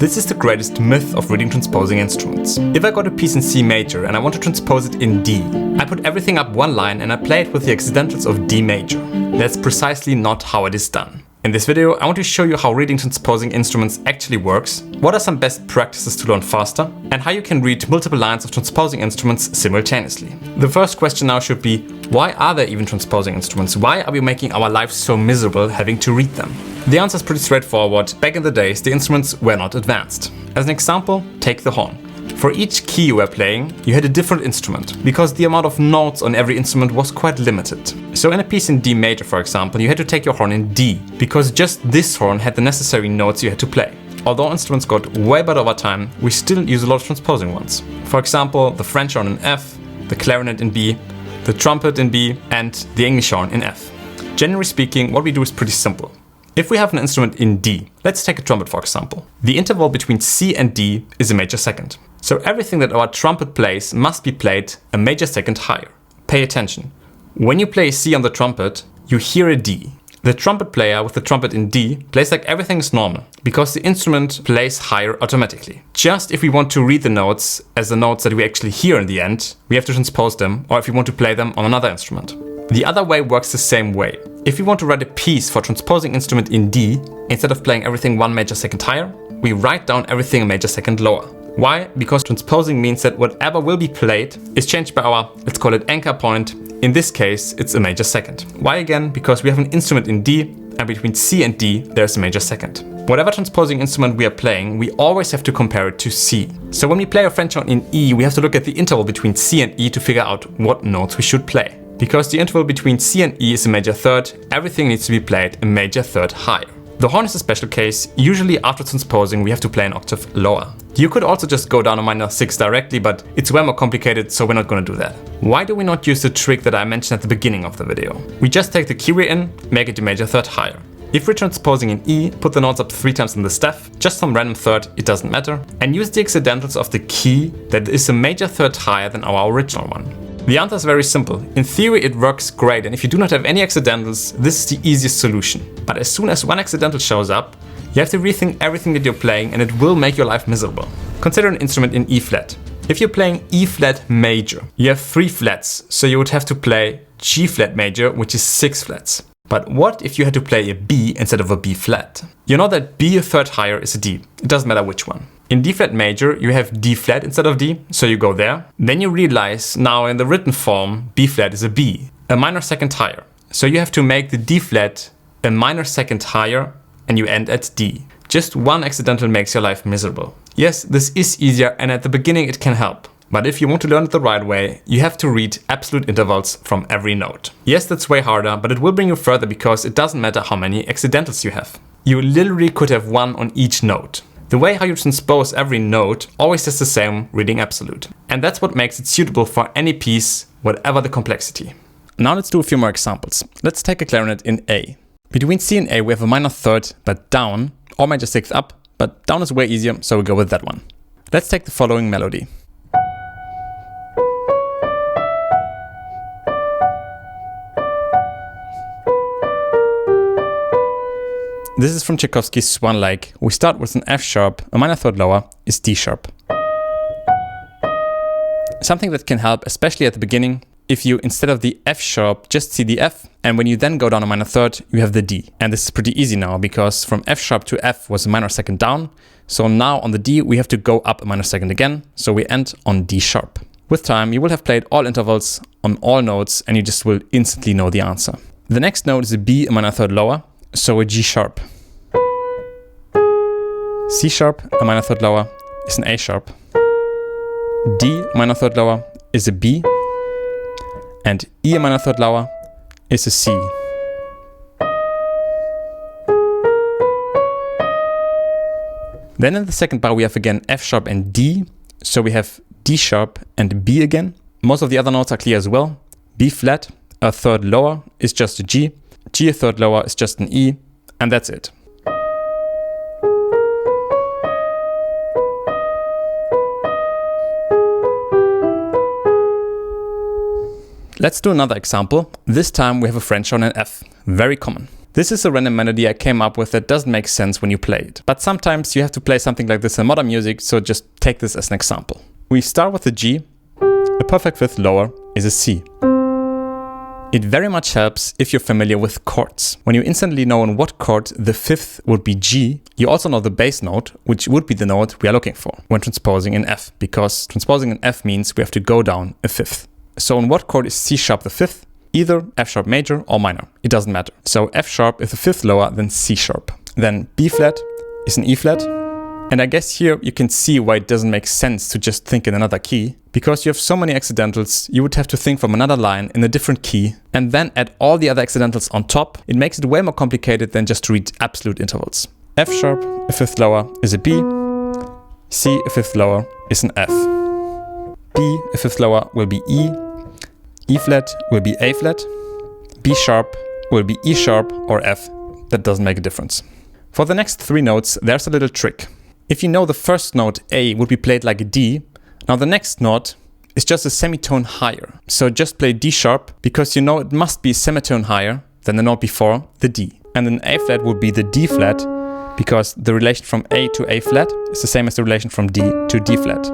This is the greatest myth of reading transposing instruments. If I got a piece in C major and I want to transpose it in D, I put everything up one line and I play it with the accidentals of D major. That's precisely not how it is done. In this video, I want to show you how reading transposing instruments actually works, what are some best practices to learn faster, and how you can read multiple lines of transposing instruments simultaneously. The first question now should be, why are there even transposing instruments? Why are we making our lives so miserable having to read them? The answer is pretty straightforward. Back in the days, the instruments were not advanced. As an example, take the horn. For each key you were playing, you had a different instrument, because the amount of notes on every instrument was quite limited. So in a piece in D major, for example, you had to take your horn in D, because just this horn had the necessary notes you had to play. Although instruments got way better over time, we still use a lot of transposing ones. For example, the French horn in F, the clarinet in B, the trumpet in B, and the English horn in F. Generally speaking, what we do is pretty simple. If we have an instrument in D, let's take a trumpet for example. The interval between C and D is a major second. So everything that our trumpet plays must be played a major second higher. Pay attention. When you play a C on the trumpet, you hear a D. The trumpet player with the trumpet in D plays like everything is normal, because the instrument plays higher automatically. Just if we want to read the notes as the notes that we actually hear in the end, we have to transpose them, or if we want to play them on another instrument. The other way works the same way. If we want to write a piece for transposing instrument in D, instead of playing everything one major second higher, we write down everything a major second lower. Why? Because transposing means that whatever will be played is changed by our, let's call it anchor point. In this case, it's a major second. Why again? Because we have an instrument in D, and between C and D, there's a major second. Whatever transposing instrument we are playing, we always have to compare it to C. So when we play a French horn in E, we have to look at the interval between C and E to figure out what notes we should play. Because the interval between C and E is a major third, everything needs to be played a major third higher. The horn is a special case. Usually after transposing, we have to play an octave lower. You could also just go down a minor 6 directly, but it's way more complicated, so we're not going to do that. Why do we not use the trick that I mentioned at the beginning of the video? We just take the key we're in, make it a major third higher. If we're transposing in E, put the notes up 3 times in the staff, just some random third, it doesn't matter, and use the accidentals of the key that is a major third higher than our original one. The answer is very simple. In theory it works great, and if you do not have any accidentals, this is the easiest solution. But as soon as one accidental shows up, you have to rethink everything that you're playing, and it will make your life miserable. Consider an instrument in E flat. If you're playing E flat major, you have 3 flats, so you would have to play G flat major, which is 6 flats. But what if you had to play a B instead of a B flat? You know that B a third higher is a D. It doesn't matter which one. In D flat major, you have D flat instead of D, so you go there. Then you realize now in the written form, B flat is a B, a minor second higher. So you have to make the D flat a minor second higher, and you end at D. Just one accidental makes your life miserable. Yes, this is easier, and at the beginning it can help. But if you want to learn it the right way, you have to read absolute intervals from every note. Yes, that's way harder, but it will bring you further because it doesn't matter how many accidentals you have. You literally could have one on each note. The way how you transpose every note always is the same, reading absolute. And that's what makes it suitable for any piece, whatever the complexity. Now let's do a few more examples. Let's take a clarinet in A. Between C and A we have a minor third, but down, or major sixth up, but down is way easier, so we go with that one. Let's take the following melody. This is from Tchaikovsky's Swan Lake. We start with an F sharp, a minor third lower is D sharp. Something that can help, especially at the beginning, if you, instead of the F sharp, just see the F, and when you then go down a minor third, you have the D. And this is pretty easy now, because from F sharp to F was a minor second down, so now on the D we have to go up a minor second again, so we end on D sharp. With time, you will have played all intervals on all notes, and you just will instantly know the answer. The next note is a B, a minor third lower, so a G sharp. C sharp, a minor third lower, is an A sharp. D, a minor third lower, is a B. And E, a minor third lower, is a C. Then in the second bar we have again F sharp and D. So we have D sharp and B again. Most of the other notes are clear as well. B flat, a third lower, is just a G. G a third lower is just an E, and that's it. Let's do another example. This time we have a French horn in F, very common. This is a random melody I came up with that doesn't make sense when you play it. But sometimes you have to play something like this in modern music, so just take this as an example. We start with a G. A perfect fifth lower is a C. It very much helps if you're familiar with chords. When you instantly know on what chord the fifth would be G, you also know the bass note, which would be the note we are looking for when transposing in F, because transposing in F means we have to go down a fifth. So on what chord is C sharp the fifth? Either F sharp major or minor. It doesn't matter. So F sharp is a fifth lower than C sharp. Then B flat is an E flat. And I guess here you can see why it doesn't make sense to just think in another key. Because you have so many accidentals, you would have to think from another line in a different key and then add all the other accidentals on top. It makes it way more complicated than just to read absolute intervals. F sharp, a fifth lower, is a B. C, a fifth lower, is an F. B, a fifth lower, will be E. E flat will be A flat. B sharp will be E sharp or F. That doesn't make a difference. For the next three notes, there's a little trick. If you know the first note A would be played like a D, now the next note is just a semitone higher. So just play D sharp because you know it must be a semitone higher than the note before, the D. And then A flat would be the D flat because the relation from A to A flat is the same as the relation from D to D flat.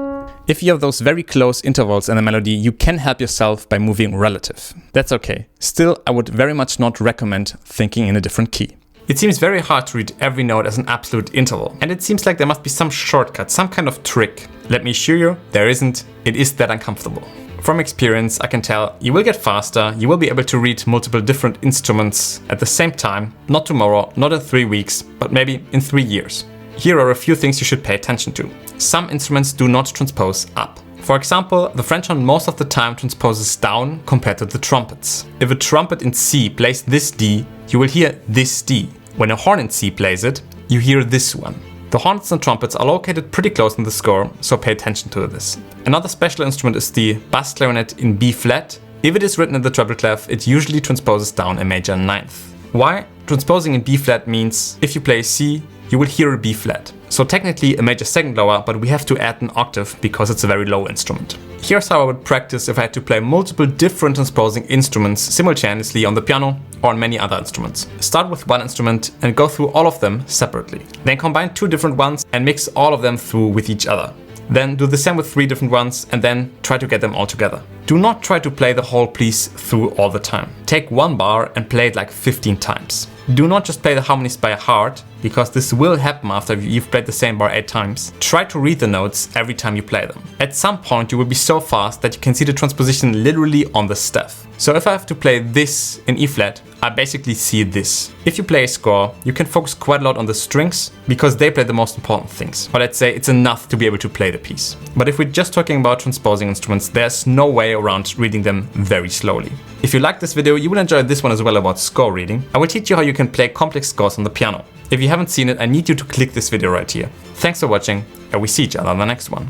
If you have those very close intervals in a melody, you can help yourself by moving relative. That's okay. Still, I would very much not recommend thinking in a different key. It seems very hard to read every note as an absolute interval, and it seems like there must be some shortcut, some kind of trick. Let me assure you, there isn't. It is that uncomfortable. From experience, I can tell you will get faster, you will be able to read multiple different instruments at the same time, not tomorrow, not in 3 weeks, but maybe in 3 years. Here are a few things you should pay attention to. Some instruments do not transpose up. For example, the French horn most of the time transposes down compared to the trumpets. If a trumpet in C plays this D, you will hear this D. When a horn in C plays it, you hear this one. The horns and trumpets are located pretty close in the score, so pay attention to this. Another special instrument is the bass clarinet in B flat. If it is written in the treble clef, it usually transposes down a major ninth. Why? Transposing in B flat means if you play C, you will hear a B flat. So technically a major second lower, but we have to add an octave because it's a very low instrument. Here's how I would practice if I had to play multiple different transposing instruments simultaneously on the piano or on many other instruments. Start with one instrument and go through all of them separately. Then combine 2 different ones and mix all of them through with each other. Then do the same with 3 different ones and then try to get them all together. Do not try to play the whole piece through all the time. Take one bar and play it like 15 times. Do not just play the harmonies by heart, because this will happen after you've played the same bar 8 times. Try to read the notes every time you play them. At some point you will be so fast that you can see the transposition literally on the staff. So if I have to play this in E flat, I basically see this. If you play a score, you can focus quite a lot on the strings because they play the most important things. But I'd say it's enough to be able to play the piece. But if we're just talking about transposing instruments, there's no way around reading them very slowly. If you like this video, you will enjoy this one as well about score reading. I will teach you how you can play complex scores on the piano. If you haven't seen it, I need you to click this video right here. Thanks for watching, and we see each other on the next one.